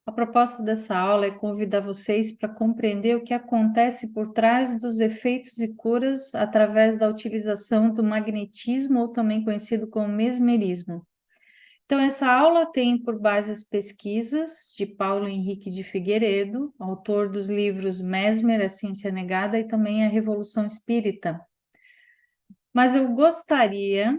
A proposta dessa aula é convidar vocês para compreender o que acontece por trás dos efeitos e curas através da utilização do magnetismo, ou também conhecido como mesmerismo. Então, essa aula tem por base as pesquisas de Paulo Henrique de Figueiredo, autor dos livros Mesmer, a Ciência Negada e também a Revolução Espírita. Mas eu gostaria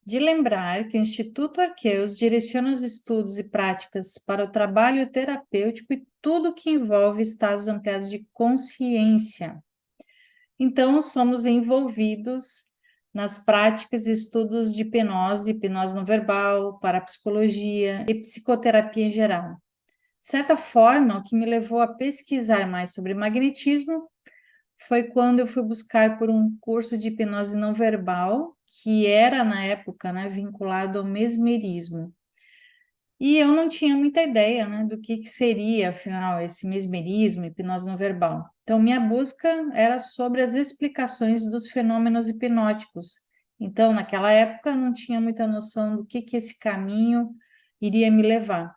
de lembrar que o Instituto Arqueus direciona os estudos e práticas para o trabalho terapêutico e tudo que envolve estados ampliados de consciência. Então, somos envolvidos nas práticas e estudos de hipnose não verbal, parapsicologia e psicoterapia em geral. De certa forma, o que me levou a pesquisar mais sobre magnetismo foi quando eu fui buscar por um curso de hipnose não verbal, que era, na época, né, vinculado ao mesmerismo. E eu não tinha muita ideia, né, do que seria, afinal, esse mesmerismo, hipnose não verbal. Então, minha busca era sobre as explicações dos fenômenos hipnóticos. Então, naquela época, eu não tinha muita noção do que esse caminho iria me levar.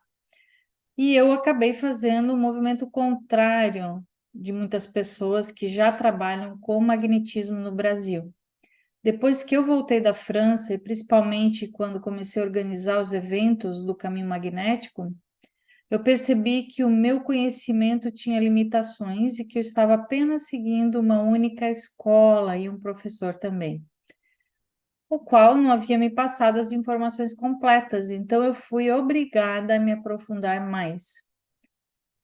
E eu acabei fazendo o movimento contrário de muitas pessoas que já trabalham com magnetismo no Brasil. Depois que eu voltei da França, e principalmente quando comecei a organizar os eventos do Caminho Magnético, eu percebi que o meu conhecimento tinha limitações e que eu estava apenas seguindo uma única escola e um professor também, o qual não havia me passado as informações completas, então eu fui obrigada a me aprofundar mais.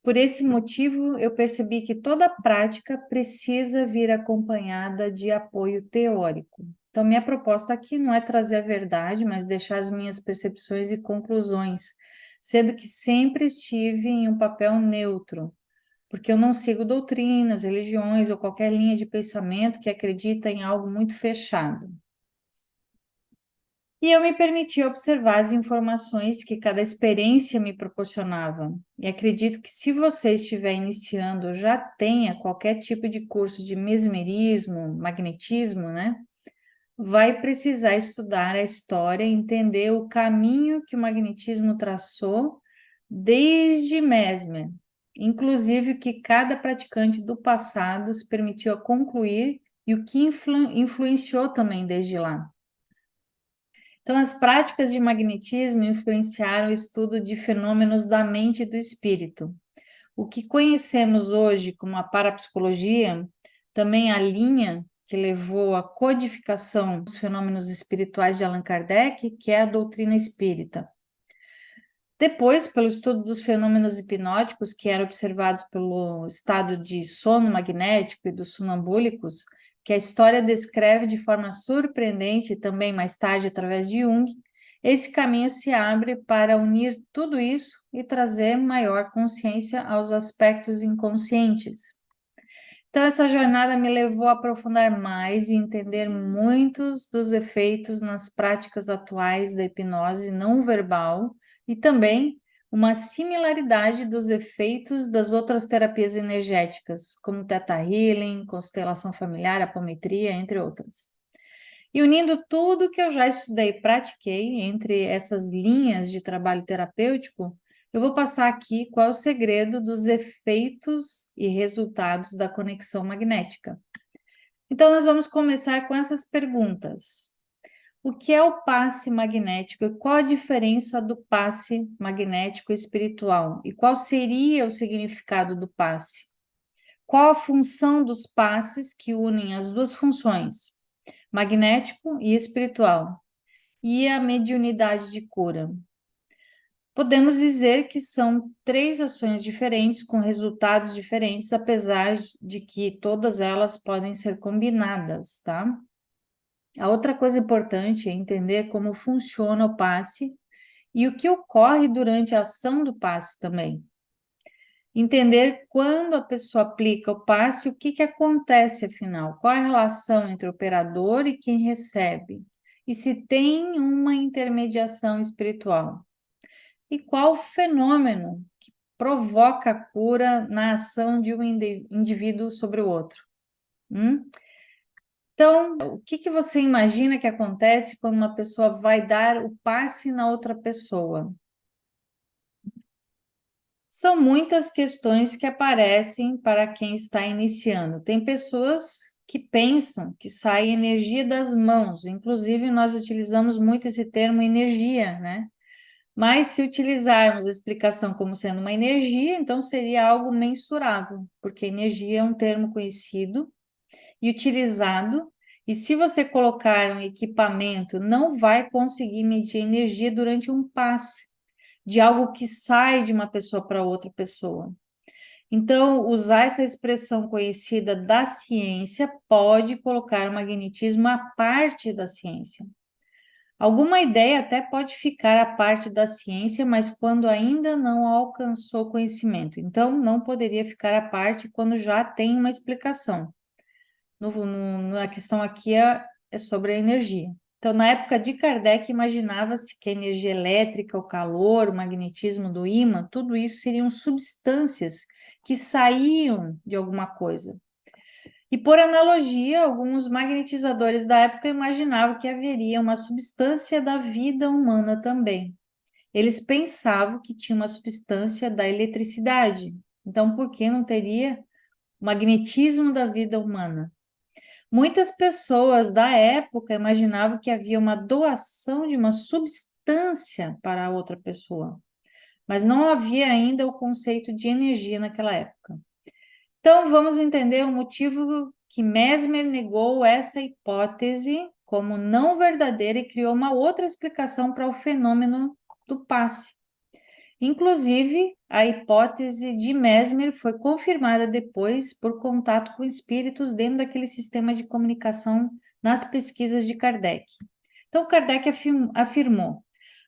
Por esse motivo, eu percebi que toda prática precisa vir acompanhada de apoio teórico. Então, minha proposta aqui não é trazer a verdade, mas deixar as minhas percepções e conclusões, sendo que sempre estive em um papel neutro, porque eu não sigo doutrinas, religiões ou qualquer linha de pensamento que acredita em algo muito fechado. E eu me permiti observar as informações que cada experiência me proporcionava. E acredito que se você estiver iniciando, já tenha qualquer tipo de curso de mesmerismo, magnetismo, né? Vai precisar estudar a história e entender o caminho que o magnetismo traçou desde Mesmer, inclusive o que cada praticante do passado se permitiu a concluir e o que influenciou também desde lá. Então, as práticas de magnetismo influenciaram o estudo de fenômenos da mente e do espírito. O que conhecemos hoje como a parapsicologia, também a linha que levou à codificação dos fenômenos espirituais de Allan Kardec, que é a doutrina espírita. Depois, pelo estudo dos fenômenos hipnóticos que eram observados pelo estado de sono magnético e dos sonambúlicos, que a história descreve de forma surpreendente, e também mais tarde através de Jung, esse caminho se abre para unir tudo isso e trazer maior consciência aos aspectos inconscientes. Então, essa jornada me levou a aprofundar mais e entender muitos dos efeitos nas práticas atuais da hipnose não verbal e também uma similaridade dos efeitos das outras terapias energéticas, como Theta Healing, constelação familiar, apometria, entre outras. E unindo tudo que eu já estudei e pratiquei entre essas linhas de trabalho terapêutico, eu vou passar aqui qual é o segredo dos efeitos e resultados da conexão magnética. Então, nós vamos começar com essas perguntas. O que é o passe magnético e qual a diferença do passe magnético espiritual? E qual seria o significado do passe? Qual a função dos passes que unem as duas funções, magnético e espiritual? E a mediunidade de cura? Podemos dizer que são três ações diferentes com resultados diferentes, apesar de que todas elas podem ser combinadas, tá? A outra coisa importante é entender como funciona o passe e o que ocorre durante a ação do passe também. Entender quando a pessoa aplica o passe, o que acontece afinal, qual a relação entre o operador e quem recebe, e se tem uma intermediação espiritual. E qual o fenômeno que provoca a cura na ação de um indivíduo sobre o outro? Então, o que você imagina que acontece quando uma pessoa vai dar o passe na outra pessoa? São muitas questões que aparecem para quem está iniciando. Tem pessoas que pensam que sai energia das mãos, inclusive nós utilizamos muito esse termo energia, né? Mas se utilizarmos a explicação como sendo uma energia, então seria algo mensurável, porque energia é um termo conhecido e utilizado, e se você colocar um equipamento, não vai conseguir medir energia durante um passe de algo que sai de uma pessoa para outra pessoa. Então, usar essa expressão conhecida da ciência pode colocar o magnetismo à parte da ciência. Alguma ideia até pode ficar à parte da ciência, mas quando ainda não alcançou conhecimento. Então, não poderia ficar à parte quando já tem uma explicação. A questão aqui é sobre a energia. Então, na época de Kardec, imaginava-se que a energia elétrica, o calor, o magnetismo do ímã, tudo isso seriam substâncias que saíam de alguma coisa. E por analogia, alguns magnetizadores da época imaginavam que haveria uma substância da vida humana também. Eles pensavam que tinha uma substância da eletricidade. Então, por que não teria o magnetismo da vida humana? Muitas pessoas da época imaginavam que havia uma doação de uma substância para outra pessoa, mas não havia ainda o conceito de energia naquela época. Então, vamos entender o motivo que Mesmer negou essa hipótese como não verdadeira e criou uma outra explicação para o fenômeno do passe. Inclusive, a hipótese de Mesmer foi confirmada depois por contato com espíritos dentro daquele sistema de comunicação nas pesquisas de Kardec. Então, Kardec afirmou: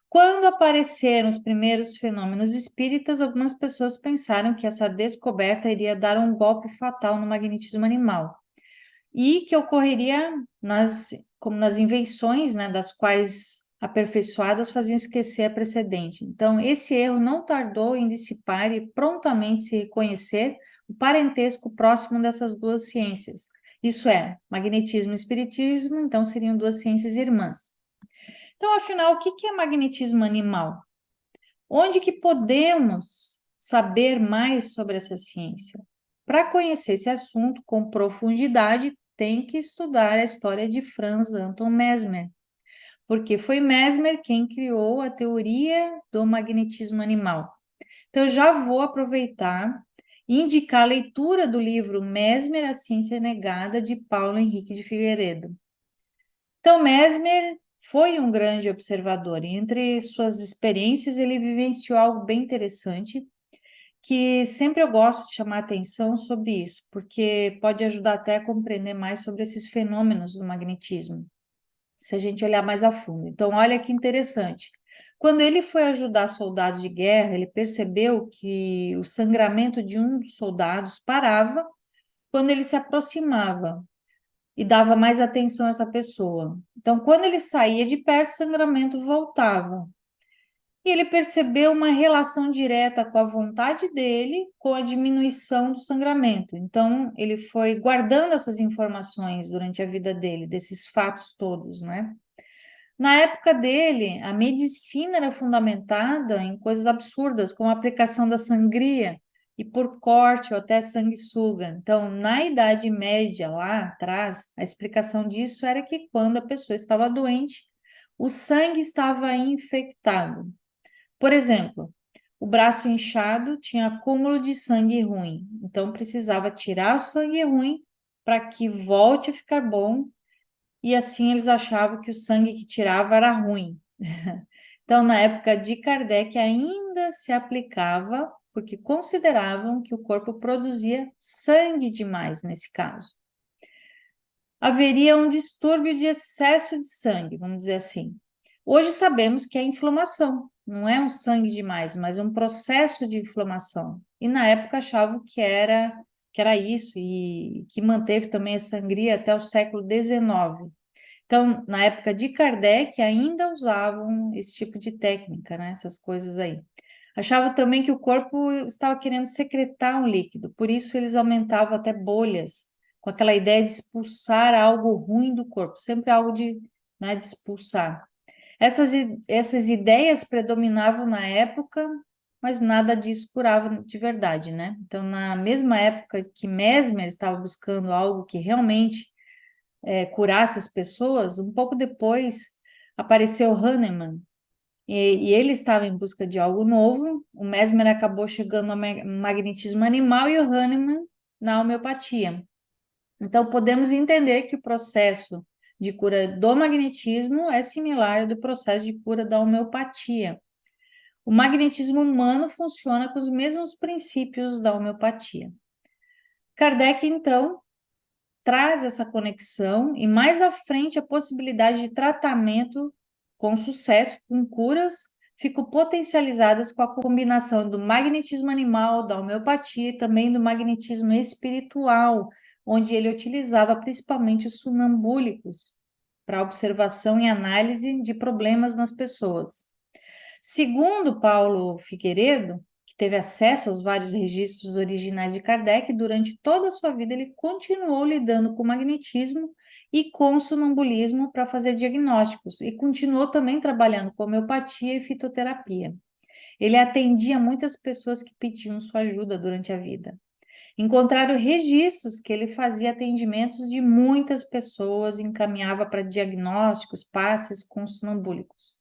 quando apareceram os primeiros fenômenos espíritas, algumas pessoas pensaram que essa descoberta iria dar um golpe fatal no magnetismo animal e que ocorreria como nas invenções, né, das quais aperfeiçoadas faziam esquecer a precedente. Então, esse erro não tardou em dissipar e prontamente se reconhecer o parentesco próximo dessas duas ciências. Isso é, magnetismo e espiritismo, então seriam duas ciências irmãs. Então, afinal, o que é magnetismo animal? Onde que podemos saber mais sobre essa ciência? Para conhecer esse assunto com profundidade, tem que estudar a história de Franz Anton Mesmer, porque foi Mesmer quem criou a teoria do magnetismo animal. Então, eu já vou aproveitar e indicar a leitura do livro Mesmer, a Ciência Negada, de Paulo Henrique de Figueiredo. Então, Mesmer foi um grande observador, e entre suas experiências, ele vivenciou algo bem interessante, que sempre eu gosto de chamar atenção sobre isso, porque pode ajudar até a compreender mais sobre esses fenômenos do magnetismo, se a gente olhar mais a fundo. Então, olha que interessante. Quando ele foi ajudar soldados de guerra, ele percebeu que o sangramento de um dos soldados parava quando ele se aproximava e dava mais atenção a essa pessoa. Então, quando ele saía de perto, o sangramento voltava. E ele percebeu uma relação direta com a vontade dele com a diminuição do sangramento. Então, ele foi guardando essas informações durante a vida dele, desses fatos todos, né? Na época dele, a medicina era fundamentada em coisas absurdas, como a aplicação da sangria e por corte ou até sanguessuga. Então, na Idade Média, lá atrás, a explicação disso era que quando a pessoa estava doente, o sangue estava infectado. Por exemplo, o braço inchado tinha acúmulo de sangue ruim, então precisava tirar o sangue ruim para que volte a ficar bom, e assim eles achavam que o sangue que tirava era ruim. Então, na época de Kardec, ainda se aplicava, porque consideravam que o corpo produzia sangue demais nesse caso. Haveria um distúrbio de excesso de sangue, vamos dizer assim. Hoje sabemos que é inflamação, não é um sangue demais, mas um processo de inflamação. E na época achavam que era isso, e que manteve também a sangria até o século XIX. Então, na época de Kardec, ainda usavam esse tipo de técnica, né? Essas coisas aí. Achava também que o corpo estava querendo secretar um líquido, por isso eles aumentavam até bolhas, com aquela ideia de expulsar algo ruim do corpo, sempre algo né, de expulsar. Essas ideias predominavam na época mas nada disso curava de verdade, né? Então, na mesma época que Mesmer estava buscando algo que realmente curasse as pessoas, um pouco depois apareceu Hahnemann, e ele estava em busca de algo novo. O Mesmer acabou chegando ao magnetismo animal e o Hahnemann na homeopatia. Então, podemos entender que o processo de cura do magnetismo é similar ao do processo de cura da homeopatia. O magnetismo humano funciona com os mesmos princípios da homeopatia. Kardec, então, traz essa conexão e mais à frente a possibilidade de tratamento com sucesso, com curas, ficam potencializadas com a combinação do magnetismo animal, da homeopatia e também do magnetismo espiritual, onde ele utilizava principalmente os sonambúlicos para observação e análise de problemas nas pessoas. Segundo Paulo Figueiredo, que teve acesso aos vários registros originais de Kardec, durante toda a sua vida ele continuou lidando com magnetismo e com sonambulismo para fazer diagnósticos e continuou também trabalhando com homeopatia e fitoterapia. Ele atendia muitas pessoas que pediam sua ajuda durante a vida. Encontraram registros que ele fazia atendimentos de muitas pessoas, encaminhava para diagnósticos, passes com sonambúlicos.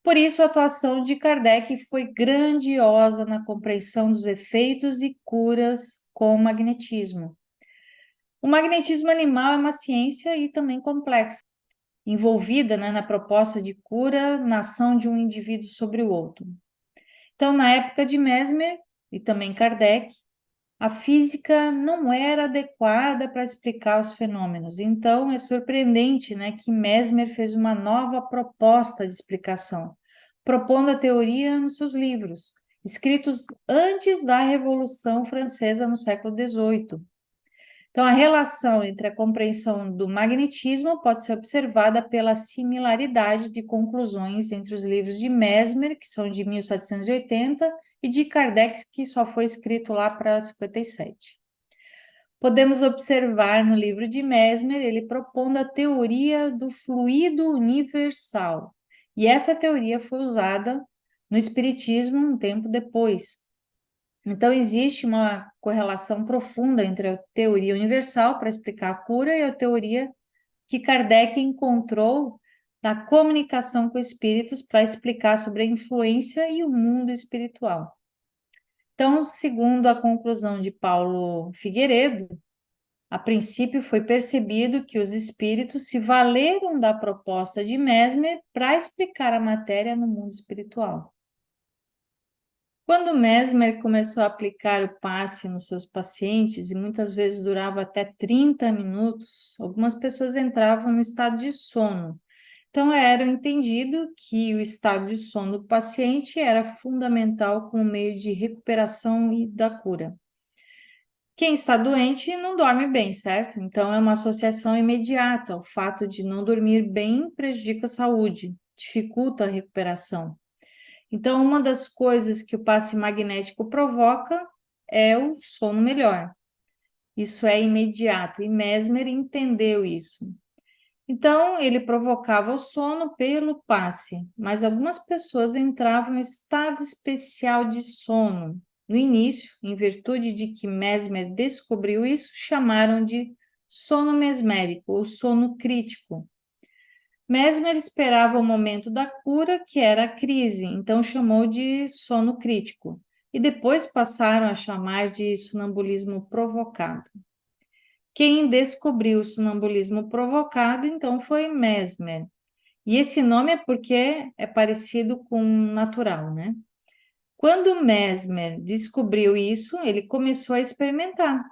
Por isso, a atuação de Kardec foi grandiosa na compreensão dos efeitos e curas com o magnetismo. O magnetismo animal é uma ciência e também complexa, envolvida, né, na proposta de cura na ação de um indivíduo sobre o outro. Então, na época de Mesmer e também Kardec, a física não era adequada para explicar os fenômenos. Então, é surpreendente, né, que Mesmer fez uma nova proposta de explicação, propondo a teoria nos seus livros, escritos antes da Revolução Francesa no século XVIII. Então, a relação entre a compreensão do magnetismo pode ser observada pela similaridade de conclusões entre os livros de Mesmer, que são de 1780, e de Kardec, que só foi escrito lá para 57. Podemos observar no livro de Mesmer, ele propondo a teoria do fluido universal. E essa teoria foi usada no Espiritismo um tempo depois. Então, existe uma correlação profunda entre a teoria universal para explicar a cura e a teoria que Kardec encontrou na comunicação com espíritos para explicar sobre a influência e o mundo espiritual. Então, segundo a conclusão de Paulo Figueiredo, a princípio foi percebido que os espíritos se valeram da proposta de Mesmer para explicar a matéria no mundo espiritual. Quando Mesmer começou a aplicar o passe nos seus pacientes, e muitas vezes durava até 30 minutos, algumas pessoas entravam no estado de sono. Então, era entendido que o estado de sono do paciente era fundamental como meio de recuperação e da cura. Quem está doente não dorme bem, certo? Então, é uma associação imediata. O fato de não dormir bem prejudica a saúde, dificulta a recuperação. Então, uma das coisas que o passe magnético provoca é o sono melhor. Isso é imediato, e Mesmer entendeu isso. Então, ele provocava o sono pelo passe, mas algumas pessoas entravam em estado especial de sono. No início, em virtude de que Mesmer descobriu isso, chamaram de sono mesmérico ou sono crítico. Mesmer esperava o momento da cura, que era a crise, então chamou de sono crítico, e depois passaram a chamar de sonambulismo provocado. Quem descobriu o sonambulismo provocado, então, foi Mesmer. E esse nome é porque é parecido com natural, né? Quando Mesmer descobriu isso, ele começou a experimentar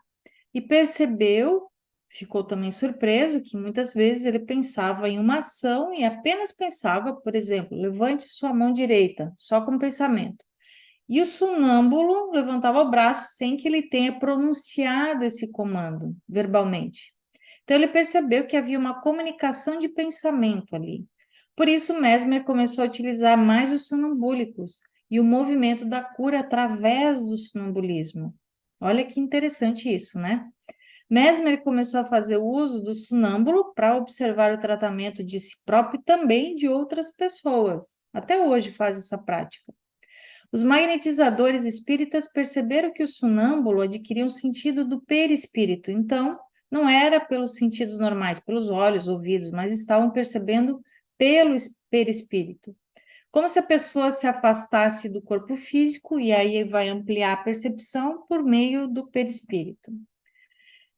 e percebeu, ficou também surpreso, que muitas vezes ele pensava em uma ação e apenas pensava, por exemplo, levante sua mão direita, só com pensamento. E o sonâmbulo levantava o braço sem que ele tenha pronunciado esse comando verbalmente. Então ele percebeu que havia uma comunicação de pensamento ali. Por isso Mesmer começou a utilizar mais os sonambúlicos e o movimento da cura através do sonambulismo. Olha que interessante isso, né? Mesmer começou a fazer uso do sonâmbulo para observar o tratamento de si próprio e também de outras pessoas. Até hoje faz essa prática. Os magnetizadores espíritas perceberam que o sonâmbulo adquiria um sentido do perispírito, então não era pelos sentidos normais, pelos olhos, ouvidos, mas estavam percebendo pelo perispírito. Como se a pessoa se afastasse do corpo físico e aí vai ampliar a percepção por meio do perispírito.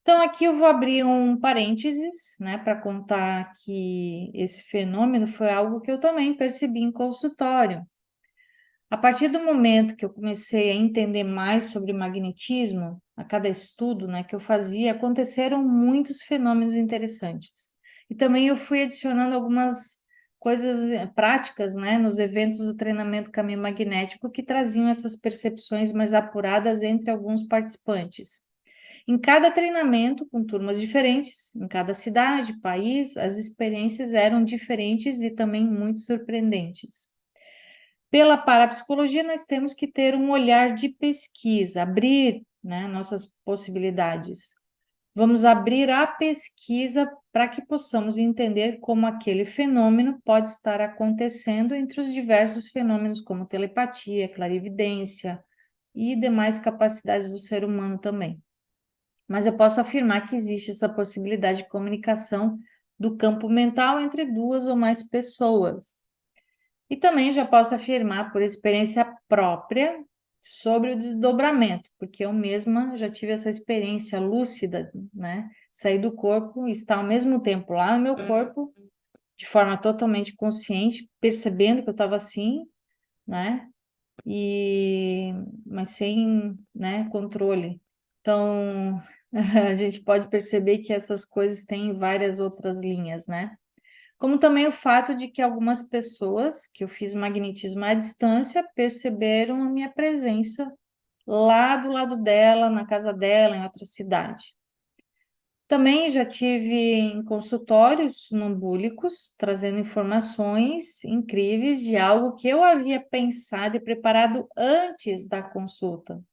Então, aqui eu vou abrir um parênteses, né, para contar que esse fenômeno foi algo que eu também percebi em consultório. A partir do momento que eu comecei a entender mais sobre magnetismo, a cada estudo, né, que eu fazia, aconteceram muitos fenômenos interessantes. E também eu fui adicionando algumas coisas práticas, né, nos eventos do treinamento caminho magnético que traziam essas percepções mais apuradas entre alguns participantes. Em cada treinamento, com turmas diferentes, em cada cidade, país, as experiências eram diferentes e também muito surpreendentes. Pela parapsicologia, nós temos que ter um olhar de pesquisa, abrir, né, nossas possibilidades. Vamos abrir a pesquisa para que possamos entender como aquele fenômeno pode estar acontecendo entre os diversos fenômenos, como telepatia, clarividência e demais capacidades do ser humano também. Mas eu posso afirmar que existe essa possibilidade de comunicação do campo mental entre duas ou mais pessoas. E também já posso afirmar por experiência própria sobre o desdobramento, porque eu mesma já tive essa experiência lúcida, né? Sair do corpo e estar ao mesmo tempo lá no meu corpo, de forma totalmente consciente, percebendo que eu estava assim, né? Mas sem, né, controle. Então, a gente pode perceber que essas coisas têm várias outras linhas, né? Como também o fato de que algumas pessoas que eu fiz magnetismo à distância perceberam a minha presença lá do lado dela, na casa dela, em outra cidade. Também já tive em consultórios sonambúlicos, trazendo informações incríveis de algo que eu havia pensado e preparado antes da consulta.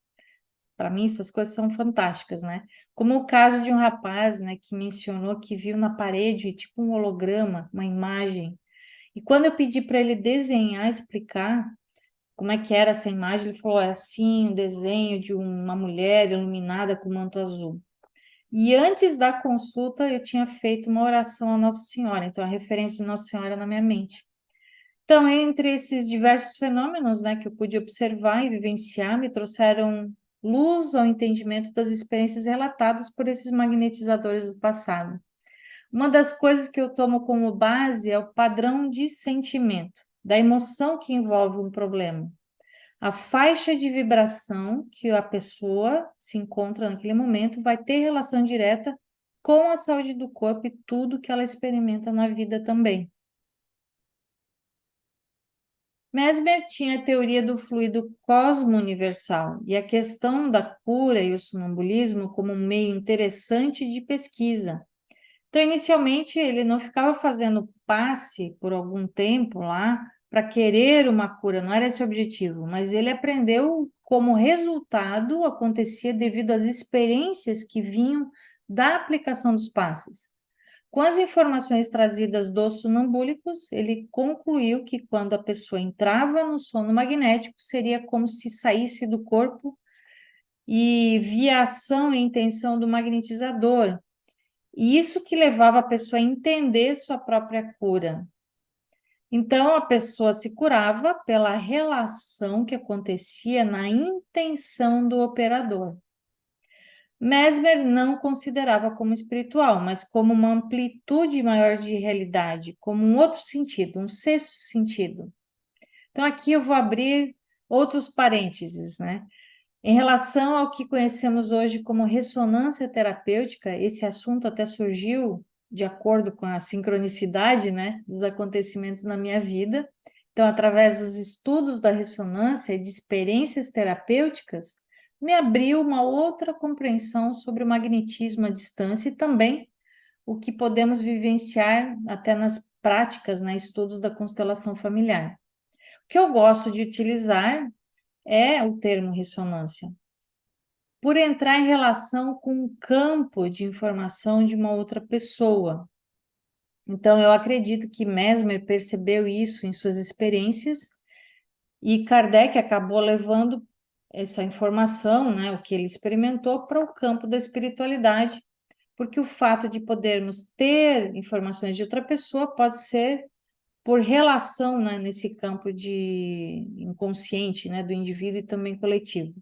Para mim, essas coisas são fantásticas, né? Como o caso de um rapaz, né, que mencionou que viu na parede tipo um holograma, uma imagem. E quando eu pedi para ele desenhar, explicar como é que era essa imagem, ele falou: é assim, um desenho de uma mulher iluminada com manto azul. E antes da consulta, eu tinha feito uma oração à Nossa Senhora, então a referência de Nossa Senhora na minha mente. Então, entre esses diversos fenômenos, né, que eu pude observar e vivenciar, me trouxeram luz ao entendimento das experiências relatadas por esses magnetizadores do passado. Uma das coisas que eu tomo como base é o padrão de sentimento, da emoção que envolve um problema. A faixa de vibração que a pessoa se encontra naquele momento vai ter relação direta com a saúde do corpo e tudo que ela experimenta na vida também. Mesmer tinha a teoria do fluido cosmo-universal e a questão da cura e o sonambulismo como um meio interessante de pesquisa. Então, inicialmente, ele não ficava fazendo passe por algum tempo lá para querer uma cura, não era esse o objetivo, mas ele aprendeu como resultado acontecia devido às experiências que vinham da aplicação dos passes. Com as informações trazidas dos sonambúlicos, ele concluiu que quando a pessoa entrava no sono magnético, seria como se saísse do corpo e via a ação e intenção do magnetizador, e isso que levava a pessoa a entender sua própria cura. Então, a pessoa se curava pela relação que acontecia na intenção do operador. Mesmer não considerava como espiritual, mas como uma amplitude maior de realidade, como um outro sentido, um sexto sentido. Então, aqui eu vou abrir outros parênteses, né? Em relação ao que conhecemos hoje como ressonância terapêutica, esse assunto até surgiu de acordo com a sincronicidade, né, dos acontecimentos na minha vida. Então, através dos estudos da ressonância e de experiências terapêuticas, me abriu uma outra compreensão sobre o magnetismo à distância e também o que podemos vivenciar até nas práticas, né, estudos da constelação familiar. O que eu gosto de utilizar é o termo ressonância, por entrar em relação com o campo de informação de uma outra pessoa. Então, eu acredito que Mesmer percebeu isso em suas experiências E Kardec acabou levando essa informação, né, o que ele experimentou, para o campo da espiritualidade, porque o fato de podermos ter informações de outra pessoa pode ser por relação, né, nesse campo de inconsciente, né, do indivíduo e também coletivo.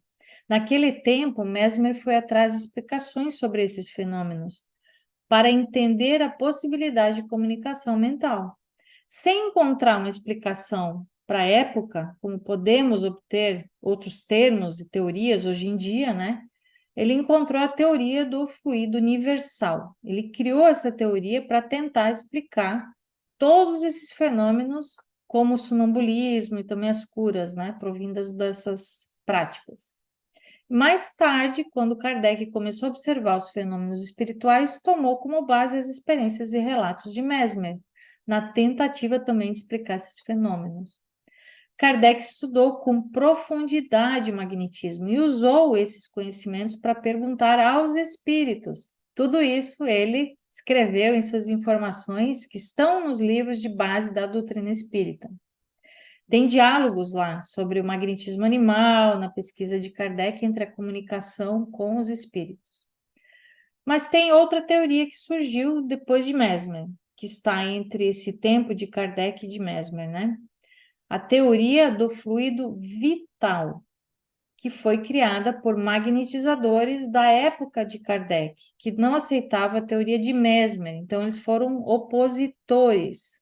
Naquele tempo, Mesmer foi atrás de explicações sobre esses fenômenos, para entender a possibilidade de comunicação mental. Sem encontrar uma explicação para a época, como podemos obter outros termos e teorias hoje em dia, né? Ele encontrou a teoria do fluido universal. Ele criou essa teoria para tentar explicar todos esses fenômenos, como o sonambulismo e também as curas, né, provindas dessas práticas. Mais tarde, quando Kardec começou a observar os fenômenos espirituais, tomou como base as experiências e relatos de Mesmer, na tentativa também de explicar esses fenômenos. Kardec estudou com profundidade o magnetismo e usou esses conhecimentos para perguntar aos espíritos. Tudo isso ele escreveu em suas informações que estão nos livros de base da doutrina espírita. Tem diálogos lá sobre o magnetismo animal, na pesquisa de Kardec entre a comunicação com os espíritos. Mas tem outra teoria que surgiu depois de Mesmer, que está entre esse tempo de Kardec e de Mesmer, né? A teoria do fluido vital, que foi criada por magnetizadores da época de Kardec, que não aceitavam a teoria de Mesmer, então eles foram opositores.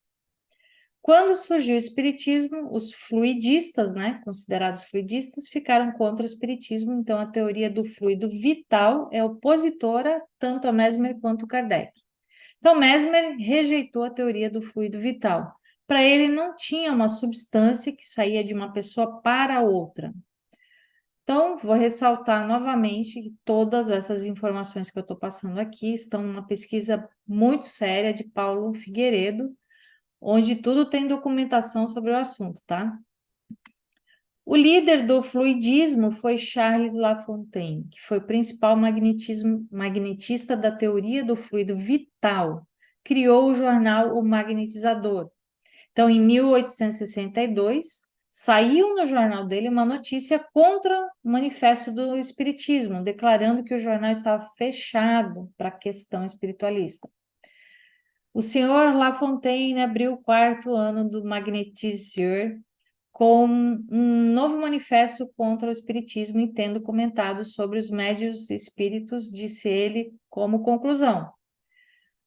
Quando surgiu o espiritismo, os fluidistas, né, considerados fluidistas, ficaram contra o espiritismo, então a teoria do fluido vital é opositora tanto a Mesmer quanto a Kardec. Então Mesmer rejeitou a teoria do fluido vital. Para ele não tinha uma substância que saía de uma pessoa para outra. Então, vou ressaltar novamente que todas essas informações que eu estou passando aqui estão numa pesquisa muito séria de Paulo Figueiredo, onde tudo tem documentação sobre o assunto, tá? O líder do fluidismo foi Charles Lafontaine, que foi o principal magnetista da teoria do fluido vital. Criou o jornal O Magnetizador. Então, em 1862, saiu no jornal dele uma notícia contra o manifesto do Espiritismo, declarando que o jornal estava fechado para a questão espiritualista. O senhor Lafontaine abriu o quarto ano do Magnetiseur com um novo manifesto contra o espiritismo e tendo comentado sobre os médios espíritos, disse ele como conclusão: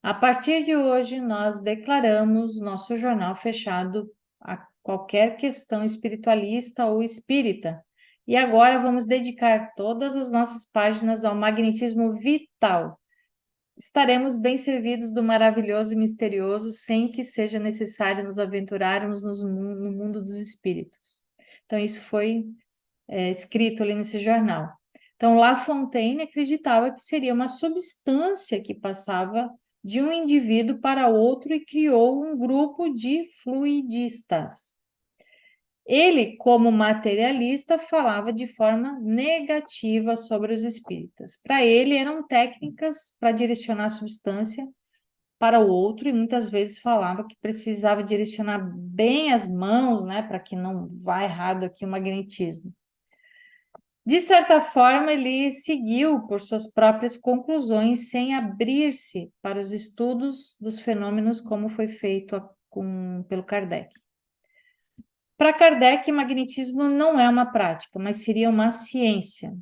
a partir de hoje, nós declaramos nosso jornal fechado a qualquer questão espiritualista ou espírita. E agora vamos dedicar todas as nossas páginas ao magnetismo vital. Estaremos bem servidos do maravilhoso e misterioso, sem que seja necessário nos aventurarmos no mundo dos espíritos. Então, isso foi escrito ali nesse jornal. Então, La Fontaine acreditava que seria uma substância que passava de um indivíduo para outro e criou um grupo de fluidistas. Ele, como materialista, falava de forma negativa sobre os espíritas. Para ele, eram técnicas para direcionar a substância para o outro, e muitas vezes falava que precisava direcionar bem as mãos, né, para que não vá errado aqui o magnetismo. De certa forma, ele seguiu por suas próprias conclusões, sem abrir-se para os estudos dos fenômenos, como foi feito pelo Kardec. Para Kardec, magnetismo não é uma prática, mas seria uma ciência.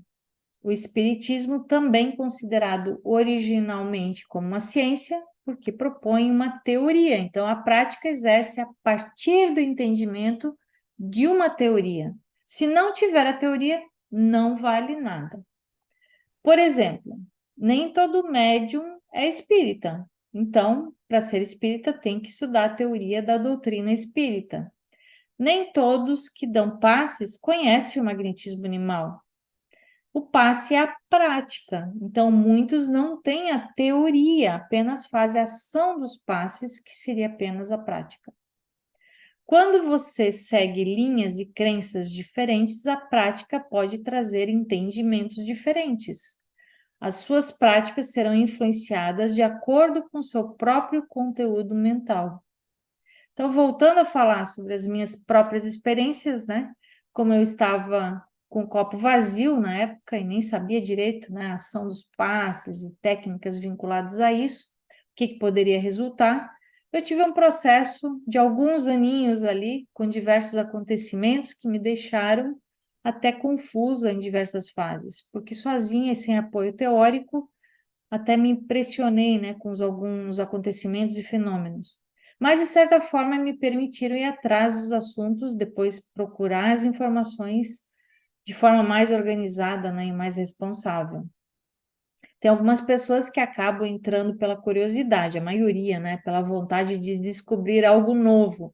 O espiritismo, também considerado originalmente como uma ciência, porque propõe uma teoria. Então, a prática exerce a partir do entendimento de uma teoria. Se não tiver a teoria, não vale nada. Por exemplo, nem todo médium é espírita. Então, para ser espírita, tem que estudar a teoria da doutrina espírita. Nem todos que dão passes conhecem o magnetismo animal. O passe é a prática. Então, muitos não têm a teoria, apenas fazem a ação dos passes, que seria apenas a prática. Quando você segue linhas e crenças diferentes, a prática pode trazer entendimentos diferentes. As suas práticas serão influenciadas de acordo com o seu próprio conteúdo mental. Então, voltando a falar sobre as minhas próprias experiências, né? como eu estava com o copo vazio na época e nem sabia direito, né, a ação dos passes e técnicas vinculadas a isso, o que poderia resultar, eu tive um processo de alguns aninhos ali, com diversos acontecimentos que me deixaram até confusa em diversas fases, porque sozinha e sem apoio teórico, até me impressionei, né, com alguns acontecimentos e fenômenos. Mas, de certa forma, me permitiram ir atrás dos assuntos, depois procurar as informações de forma mais organizada, né, e mais responsável. Tem algumas pessoas que acabam entrando pela curiosidade, a maioria, né, pela vontade de descobrir algo novo.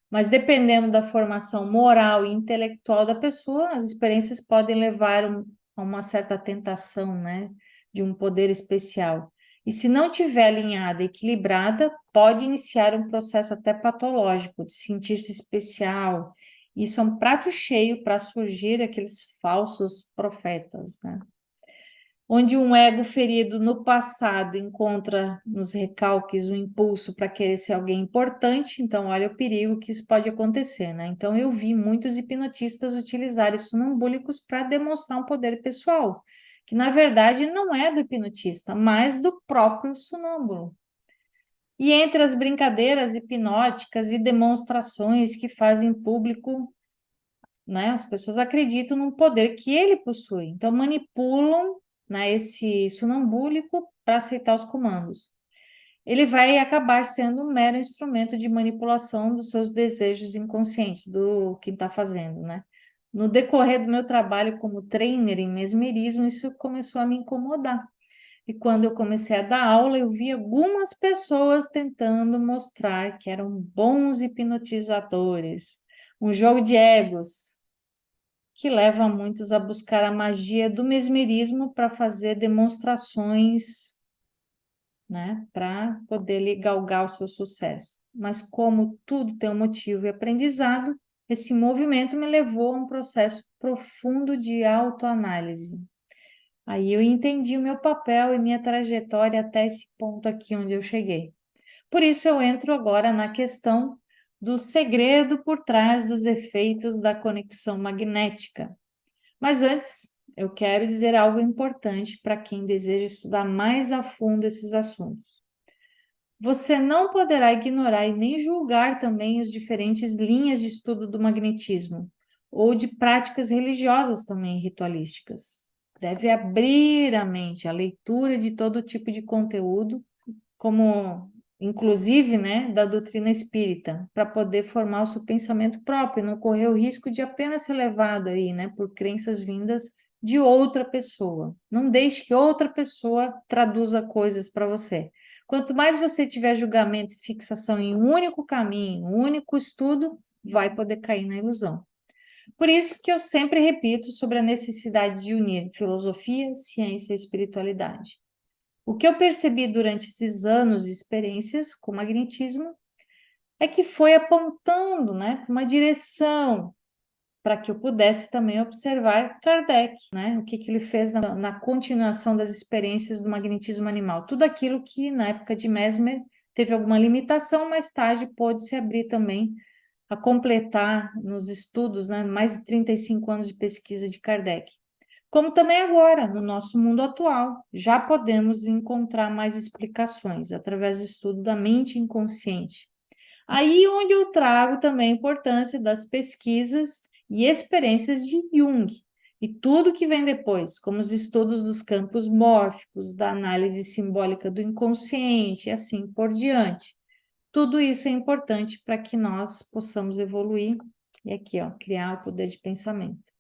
Mas dependendo da formação moral e intelectual da pessoa, as experiências podem levar a uma certa tentação, né, de um poder especial. E se não tiver alinhada, equilibrada, pode iniciar um processo até patológico, de sentir-se especial. Isso é um prato cheio para surgir aqueles falsos profetas, né? Onde um ego ferido no passado encontra nos recalques o impulso para querer ser alguém importante, então olha o perigo que isso pode acontecer, né? Então eu vi muitos hipnotistas utilizarem sonambúlicos para demonstrar um poder pessoal, que na verdade não é do hipnotista, mas do próprio sonâmbulo. E entre as brincadeiras hipnóticas e demonstrações que fazem público, né, as pessoas acreditam num poder que ele possui, então manipulam, né, esse sonambúlico para aceitar os comandos. Ele vai acabar sendo um mero instrumento de manipulação dos seus desejos inconscientes, do que está fazendo, né? No decorrer do meu trabalho como trainer em mesmerismo, isso começou a me incomodar. E quando eu comecei a dar aula, eu vi algumas pessoas tentando mostrar que eram bons hipnotizadores. Um jogo de egos, que leva muitos a buscar a magia do mesmerismo para fazer demonstrações, né, para poder galgar o seu sucesso. Mas como tudo tem um motivo e aprendizado, esse movimento me levou a um processo profundo de autoanálise. Aí eu entendi o meu papel e minha trajetória até esse ponto aqui onde eu cheguei. Por isso eu entro agora na questão do segredo por trás dos efeitos da conexão magnética. Mas antes, eu quero dizer algo importante para quem deseja estudar mais a fundo esses assuntos. Você não poderá ignorar e nem julgar também as diferentes linhas de estudo do magnetismo ou de práticas religiosas também ritualísticas. Deve abrir a mente à leitura de todo tipo de conteúdo, como inclusive, né, da doutrina espírita, para poder formar o seu pensamento próprio, não correr o risco de apenas ser levado aí, né, por crenças vindas de outra pessoa. Não deixe que outra pessoa traduza coisas para você. Quanto mais você tiver julgamento e fixação em um único caminho, um único estudo, vai poder cair na ilusão. Por isso que eu sempre repito sobre a necessidade de unir filosofia, ciência e espiritualidade. O que eu percebi durante esses anos de experiências com magnetismo é que foi apontando, né, uma direção para que eu pudesse também observar Kardec, né, o que ele fez na continuação das experiências do magnetismo animal. Tudo aquilo que na época de Mesmer teve alguma limitação, mais tarde pôde se abrir também a completar nos estudos, né, mais de 35 anos de pesquisa de Kardec. Como também agora, no nosso mundo atual, já podemos encontrar mais explicações através do estudo da mente inconsciente. Aí onde eu trago também a importância das pesquisas e experiências de Jung e tudo que vem depois, como os estudos dos campos mórficos, da análise simbólica do inconsciente e assim por diante. Tudo isso é importante para que nós possamos evoluir e aqui, ó, criar o poder de pensamento.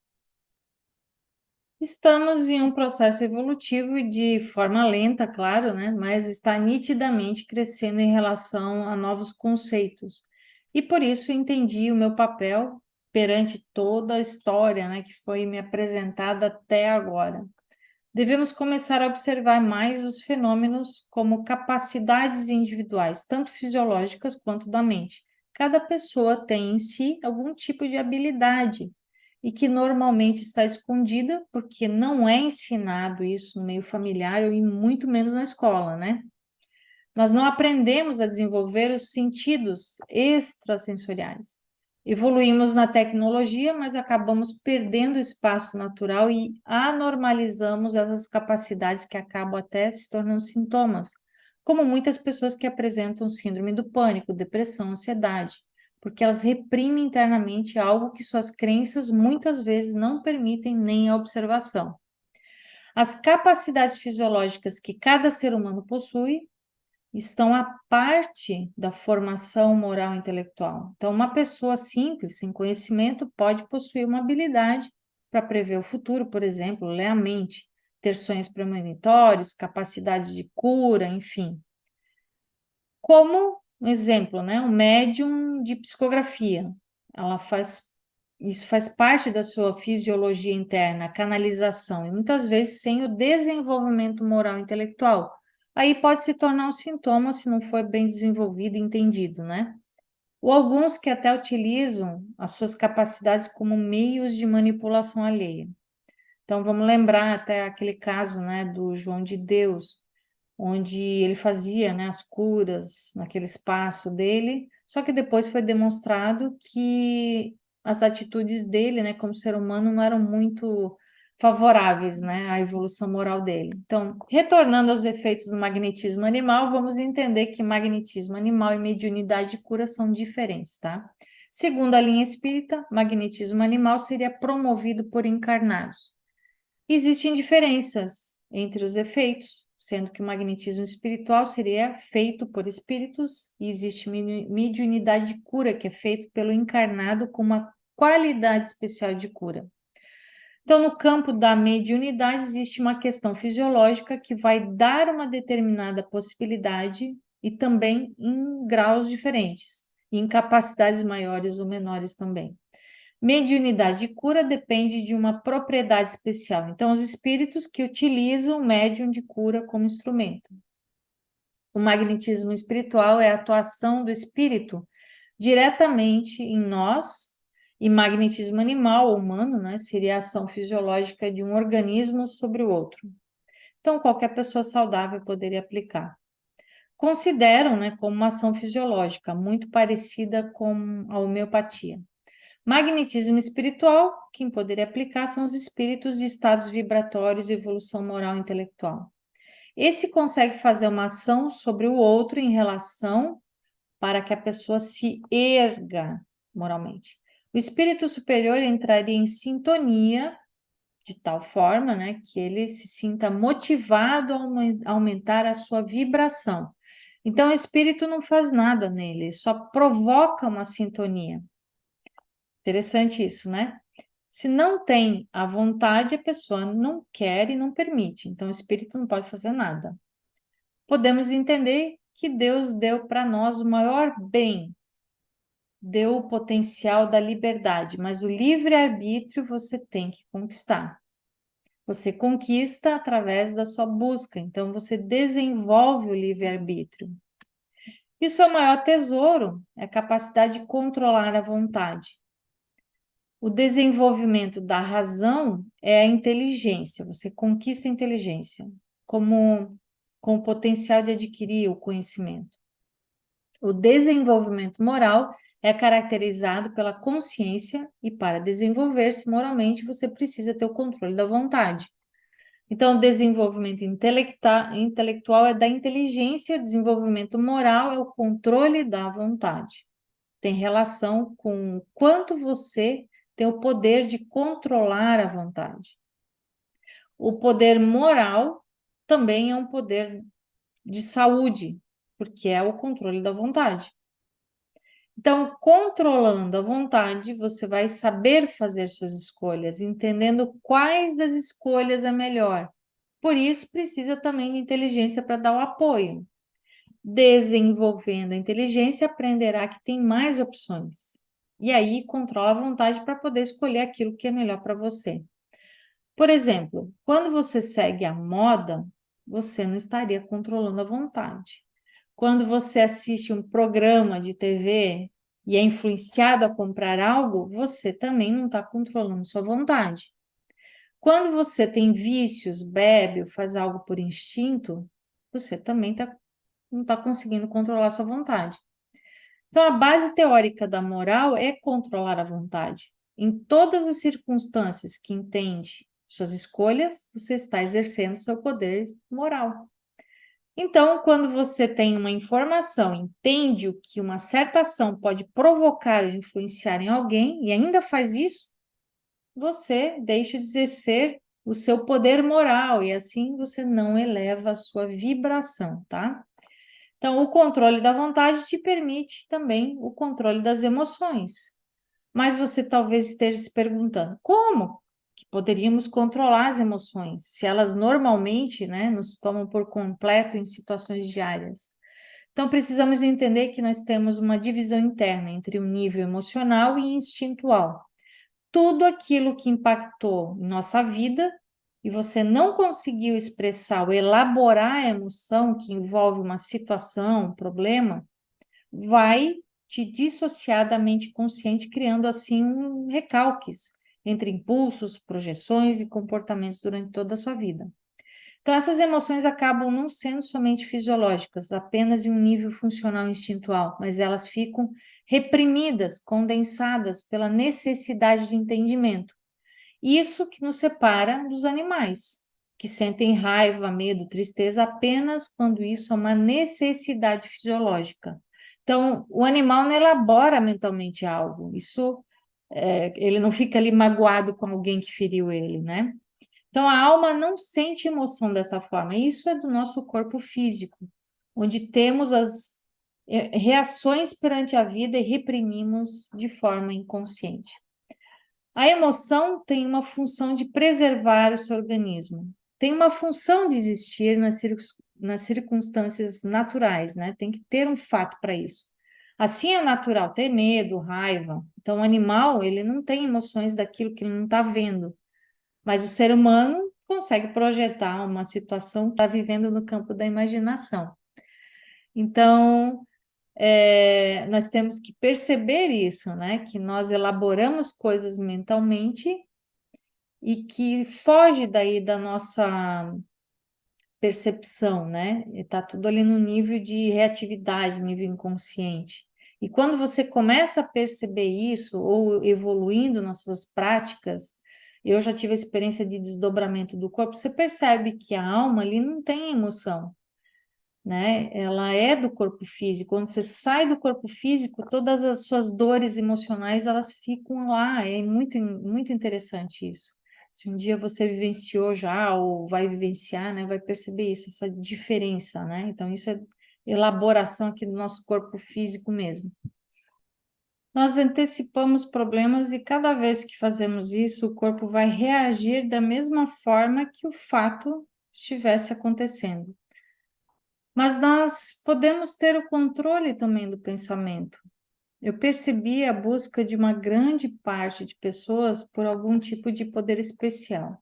Estamos em um processo evolutivo e de forma lenta, claro, né? Mas está nitidamente crescendo em relação a novos conceitos. E por isso entendi o meu papel perante toda a história, né, que foi me apresentada até agora. Devemos começar a observar mais os fenômenos como capacidades individuais, tanto fisiológicas quanto da mente. Cada pessoa tem em si algum tipo de habilidade e que normalmente está escondida porque não é ensinado isso no meio familiar e muito menos na escola, né? Nós não aprendemos a desenvolver os sentidos extrasensoriais. Evoluímos na tecnologia, mas acabamos perdendo espaço natural e anormalizamos essas capacidades que acabam até se tornando sintomas, como muitas pessoas que apresentam síndrome do pânico, depressão, ansiedade, porque elas reprimem internamente algo que suas crenças muitas vezes não permitem nem a observação. As capacidades fisiológicas que cada ser humano possui estão à parte da formação moral e intelectual. Então, uma pessoa simples, sem conhecimento, pode possuir uma habilidade para prever o futuro, por exemplo, ler a mente, ter sonhos premonitórios, capacidade de cura, enfim. Como um exemplo, né, um médium de psicografia. Isso faz parte da sua fisiologia interna, a canalização, e muitas vezes sem o desenvolvimento moral e intelectual. Aí pode se tornar um sintoma se não for bem desenvolvido e entendido, né? Ou alguns que até utilizam as suas capacidades como meios de manipulação alheia. Então vamos lembrar até aquele caso, né, do João de Deus, onde ele fazia, né, as curas naquele espaço dele, só que depois foi demonstrado que as atitudes dele, né, como ser humano, não eram muito favoráveis, né, à evolução moral dele. Então, retornando aos efeitos do magnetismo animal, vamos entender que magnetismo animal e mediunidade de cura são diferentes, tá? Segundo a linha espírita, magnetismo animal seria promovido por encarnados. Existem diferenças entre os efeitos, sendo que o magnetismo espiritual seria feito por espíritos e existe mediunidade de cura, que é feito pelo encarnado com uma qualidade especial de cura. Então, no campo da mediunidade, existe uma questão fisiológica que vai dar uma determinada possibilidade e também em graus diferentes, e em capacidades maiores ou menores também. Mediunidade de cura depende de uma propriedade especial. Então, os espíritos que utilizam o médium de cura como instrumento. O magnetismo espiritual é a atuação do espírito diretamente em nós, e magnetismo animal ou humano, né, seria a ação fisiológica de um organismo sobre o outro. Então, qualquer pessoa saudável poderia aplicar. Consideram, né, como uma ação fisiológica, muito parecida com a homeopatia. Magnetismo espiritual, quem poderia aplicar são os espíritos de estados vibratórios e evolução moral e intelectual. Esse consegue fazer uma ação sobre o outro em relação para que a pessoa se erga moralmente. O espírito superior entraria em sintonia de tal forma, né, que ele se sinta motivado a aumentar a sua vibração. Então, o espírito não faz nada nele, só provoca uma sintonia. Interessante isso, né? Se não tem a vontade, a pessoa não quer e não permite. Então, o espírito não pode fazer nada. Podemos entender que Deus deu para nós o maior bem, deu o potencial da liberdade, mas o livre-arbítrio você tem que conquistar. Você conquista através da sua busca, então você desenvolve o livre-arbítrio. E o seu maior tesouro é a capacidade de controlar a vontade. O desenvolvimento da razão é a inteligência, você conquista a inteligência com o potencial de adquirir o conhecimento. O desenvolvimento moral é caracterizado pela consciência e para desenvolver-se moralmente você precisa ter o controle da vontade. Então, o desenvolvimento intelectual é da inteligência, o desenvolvimento moral é o controle da vontade. Tem relação com o quanto você tem o poder de controlar a vontade. O poder moral também é um poder de saúde, porque é o controle da vontade. Então, controlando a vontade, você vai saber fazer suas escolhas, entendendo quais das escolhas é melhor. Por isso, precisa também de inteligência para dar o apoio. Desenvolvendo a inteligência, aprenderá que tem mais opções. E aí, controla a vontade para poder escolher aquilo que é melhor para você. Por exemplo, quando você segue a moda, você não estaria controlando a vontade. Quando você assiste um programa de TV e é influenciado a comprar algo, você também não está controlando sua vontade. Quando você tem vícios, bebe ou faz algo por instinto, você também não está conseguindo controlar sua vontade. Então, a base teórica da moral é controlar a vontade. Em todas as circunstâncias que entende suas escolhas, você está exercendo seu poder moral. Então, quando você tem uma informação, entende o que uma certa ação pode provocar ou influenciar em alguém e ainda faz isso, você deixa de exercer o seu poder moral e assim você não eleva a sua vibração, tá? Então, o controle da vontade te permite também o controle das emoções. Mas você talvez esteja se perguntando, como que poderíamos controlar as emoções, se elas normalmente, né, nos tomam por completo em situações diárias? Então, precisamos entender que nós temos uma divisão interna entre o nível emocional e instintual. Tudo aquilo que impactou em nossa vida e você não conseguiu expressar ou elaborar a emoção que envolve uma situação, um problema, vai te dissociar da mente consciente, criando assim recalques entre impulsos, projeções e comportamentos durante toda a sua vida. Então, essas emoções acabam não sendo somente fisiológicas, apenas em um nível funcional instintual, mas elas ficam reprimidas, condensadas pela necessidade de entendimento. Isso que nos separa dos animais, que sentem raiva, medo, tristeza apenas quando isso é uma necessidade fisiológica. Então, o animal não elabora mentalmente algo, ele não fica ali magoado com alguém que feriu ele, né? Então, a alma não sente emoção dessa forma. Isso é do nosso corpo físico, onde temos as reações perante a vida e reprimimos de forma inconsciente. A emoção tem uma função de preservar o seu organismo, tem uma função de existir nas circunstâncias naturais, né? Tem que ter um fato para isso. Assim é natural ter medo, raiva. Então, o animal, ele não tem emoções daquilo que ele não está vendo, mas o ser humano consegue projetar uma situação que está vivendo no campo da imaginação. Então, nós temos que perceber isso, né? Que nós elaboramos coisas mentalmente e que foge daí da nossa percepção, né? Está tudo ali no nível de reatividade, nível inconsciente. E quando você começa a perceber isso, ou evoluindo nas suas práticas, eu já tive a experiência de desdobramento do corpo, você percebe que a alma ali não tem emoção, né? Ela é do corpo físico. Quando você sai do corpo físico, todas as suas dores emocionais, elas ficam lá. É muito, muito interessante isso. Se um dia você vivenciou já ou vai vivenciar, né, vai perceber isso, essa diferença, né? Então, isso é elaboração aqui do nosso corpo físico mesmo. Nós antecipamos problemas e cada vez que fazemos isso, o corpo vai reagir da mesma forma que o fato estivesse acontecendo. Mas nós podemos ter o controle também do pensamento. Eu percebi a busca de uma grande parte de pessoas por algum tipo de poder especial.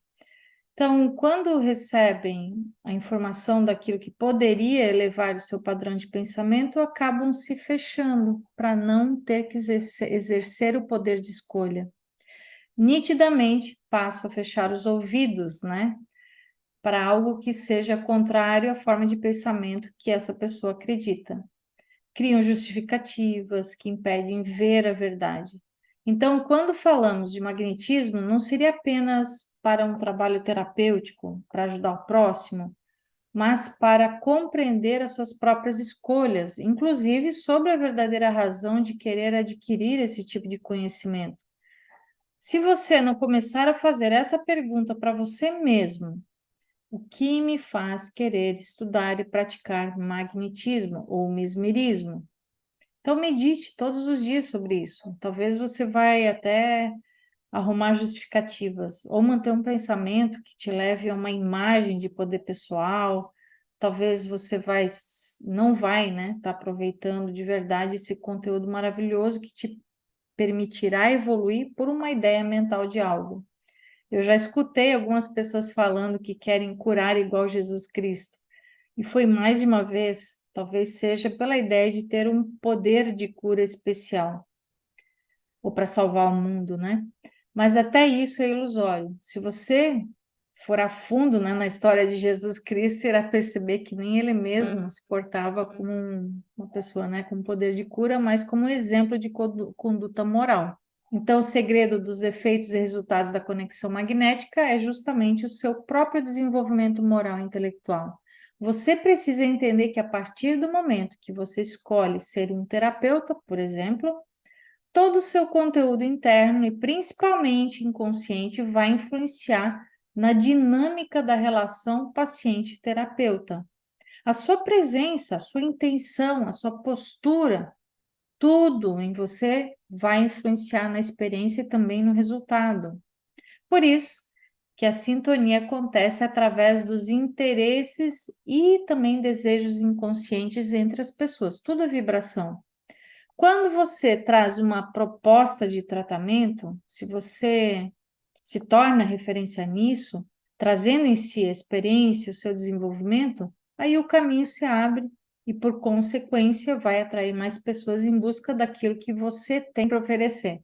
Então, quando recebem a informação daquilo que poderia elevar o seu padrão de pensamento, acabam se fechando para não ter que exercer o poder de escolha. Nitidamente, passo a fechar os ouvidos, né? Para algo que seja contrário à forma de pensamento que essa pessoa acredita. Criam justificativas que impedem ver a verdade. Então, quando falamos de magnetismo, não seria apenas para um trabalho terapêutico, para ajudar o próximo, mas para compreender as suas próprias escolhas, inclusive sobre a verdadeira razão de querer adquirir esse tipo de conhecimento. Se você não começar a fazer essa pergunta para você mesmo, o que me faz querer estudar e praticar magnetismo ou mesmerismo? Então, medite todos os dias sobre isso. Talvez você vai até arrumar justificativas ou manter um pensamento que te leve a uma imagem de poder pessoal. Talvez você não vai, né, tá aproveitando de verdade esse conteúdo maravilhoso que te permitirá evoluir por uma ideia mental de algo. Eu já escutei algumas pessoas falando que querem curar igual Jesus Cristo. E foi mais de uma vez, talvez seja pela ideia de ter um poder de cura especial, ou para salvar o mundo, né? Mas até isso é ilusório. Se você for a fundo, né, na história de Jesus Cristo, irá perceber que nem ele mesmo se portava como uma pessoa, né, com poder de cura, mas como um exemplo de conduta moral. Então, o segredo dos efeitos e resultados da conexão magnética é justamente o seu próprio desenvolvimento moral e intelectual. Você precisa entender que a partir do momento que você escolhe ser um terapeuta, por exemplo, todo o seu conteúdo interno e principalmente inconsciente vai influenciar na dinâmica da relação paciente-terapeuta. A sua presença, a sua intenção, a sua postura, tudo em você vai influenciar na experiência e também no resultado. Por isso que a sintonia acontece através dos interesses e também desejos inconscientes entre as pessoas. Tudo é vibração. Quando você traz uma proposta de tratamento, se você se torna referência nisso, trazendo em si a experiência, o seu desenvolvimento, aí o caminho se abre e, por consequência, vai atrair mais pessoas em busca daquilo que você tem para oferecer.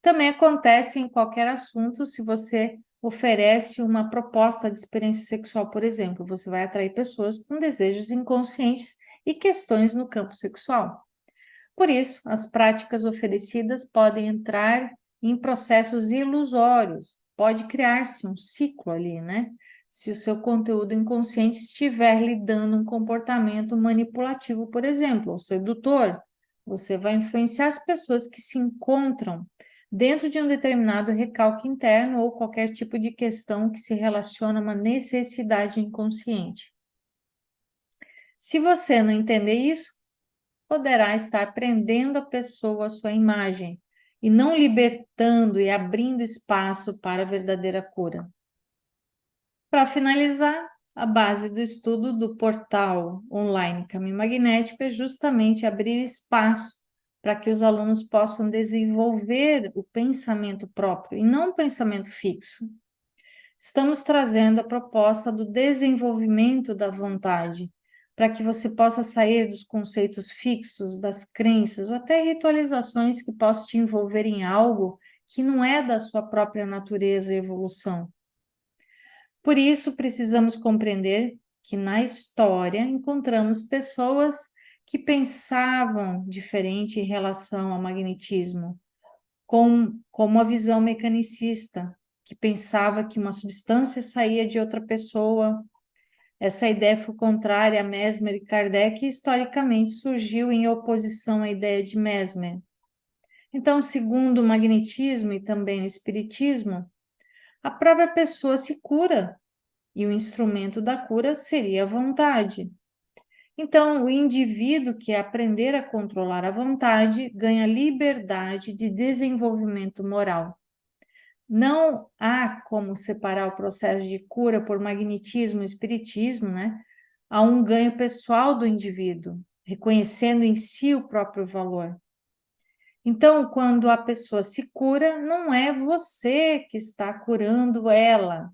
Também acontece em qualquer assunto, se você oferece uma proposta de experiência sexual, por exemplo, você vai atrair pessoas com desejos inconscientes e questões no campo sexual. Por isso, as práticas oferecidas podem entrar em processos ilusórios, pode criar-se um ciclo ali, né? Se o seu conteúdo inconsciente estiver lhe dando um comportamento manipulativo, por exemplo, ou sedutor, você vai influenciar as pessoas que se encontram dentro de um determinado recalque interno ou qualquer tipo de questão que se relaciona a uma necessidade inconsciente. Se você não entender isso, poderá estar prendendo a pessoa à sua imagem e não libertando e abrindo espaço para a verdadeira cura. Para finalizar, a base do estudo do portal online Caminho Magnético é justamente abrir espaço para que os alunos possam desenvolver o pensamento próprio e não o pensamento fixo. Estamos trazendo a proposta do desenvolvimento da vontade, para que você possa sair dos conceitos fixos, das crenças ou até ritualizações que possam te envolver em algo que não é da sua própria natureza e evolução. Por isso, precisamos compreender que na história encontramos pessoas que pensavam diferente em relação ao magnetismo, com uma visão mecanicista, que pensava que uma substância saía de outra pessoa. Essa ideia foi contrária a Mesmer e Kardec e historicamente surgiu em oposição à ideia de Mesmer. Então, segundo o magnetismo e também o espiritismo, a própria pessoa se cura e o instrumento da cura seria a vontade. Então, o indivíduo que aprender a controlar a vontade ganha liberdade de desenvolvimento moral. Não há como separar o processo de cura por magnetismo e espiritismo, né? Há um ganho pessoal do indivíduo, reconhecendo em si o próprio valor. Então, quando a pessoa se cura, não é você que está curando ela,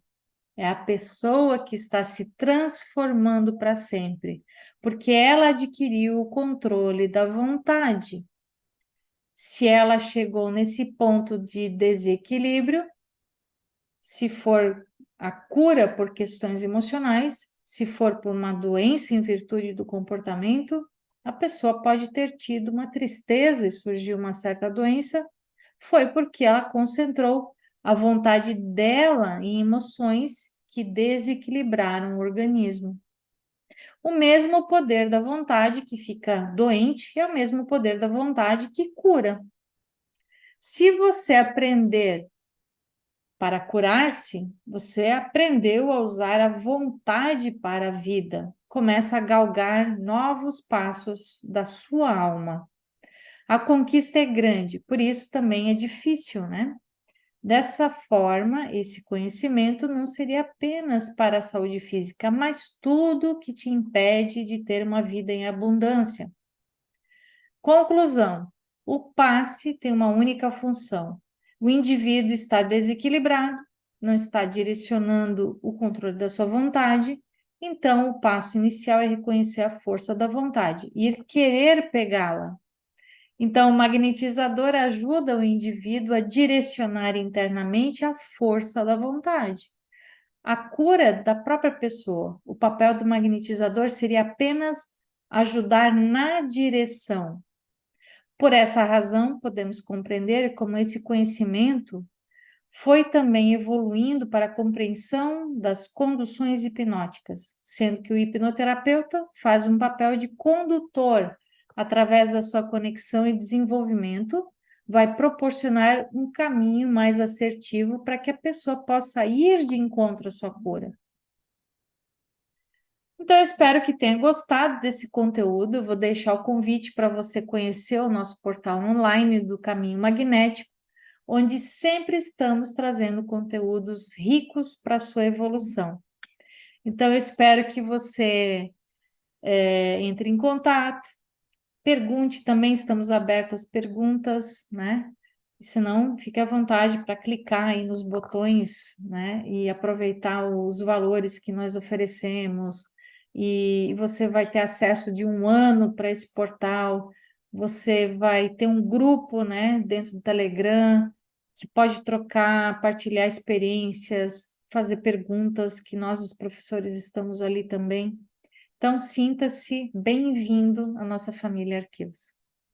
é a pessoa que está se transformando para sempre, porque ela adquiriu o controle da vontade. Se ela chegou nesse ponto de desequilíbrio, se for a cura por questões emocionais, se for por uma doença em virtude do comportamento, a pessoa pode ter tido uma tristeza e surgiu uma certa doença, foi porque ela concentrou a vontade dela em emoções que desequilibraram o organismo. O mesmo poder da vontade que fica doente é o mesmo poder da vontade que cura. Se você aprender para curar-se, você aprendeu a usar a vontade para a vida. Começa a galgar novos passos da sua alma. A conquista é grande, por isso também é difícil, né? Dessa forma, esse conhecimento não seria apenas para a saúde física, mas tudo que te impede de ter uma vida em abundância. Conclusão: o passe tem uma única função. O indivíduo está desequilibrado, não está direcionando o controle da sua vontade, então o passo inicial é reconhecer a força da vontade, ir querer pegá-la. Então, o magnetizador ajuda o indivíduo a direcionar internamente a força da vontade. a cura da própria pessoa. O papel do magnetizador seria apenas ajudar na direção. Por essa razão, podemos compreender como esse conhecimento foi também evoluindo para a compreensão das conduções hipnóticas, sendo que o hipnoterapeuta faz um papel de condutor através da sua conexão e desenvolvimento, vai proporcionar um caminho mais assertivo para que a pessoa possa ir de encontro à sua cura. Então, eu espero que tenha gostado desse conteúdo. Eu vou deixar o convite para você conhecer o nosso portal online do Caminho Magnético, onde sempre estamos trazendo conteúdos ricos para a sua evolução. Então, eu espero que você entre em contato, pergunte também, estamos abertos às perguntas, né? E se não, fique à vontade para clicar aí nos botões, né? E aproveitar os valores que nós oferecemos. E você vai ter acesso de 1 ano para esse portal. Você vai ter um grupo, né, dentro do Telegram, que pode trocar, partilhar experiências, fazer perguntas, que nós, os professores, estamos ali também. Então, sinta-se bem-vindo à nossa família Arquivos.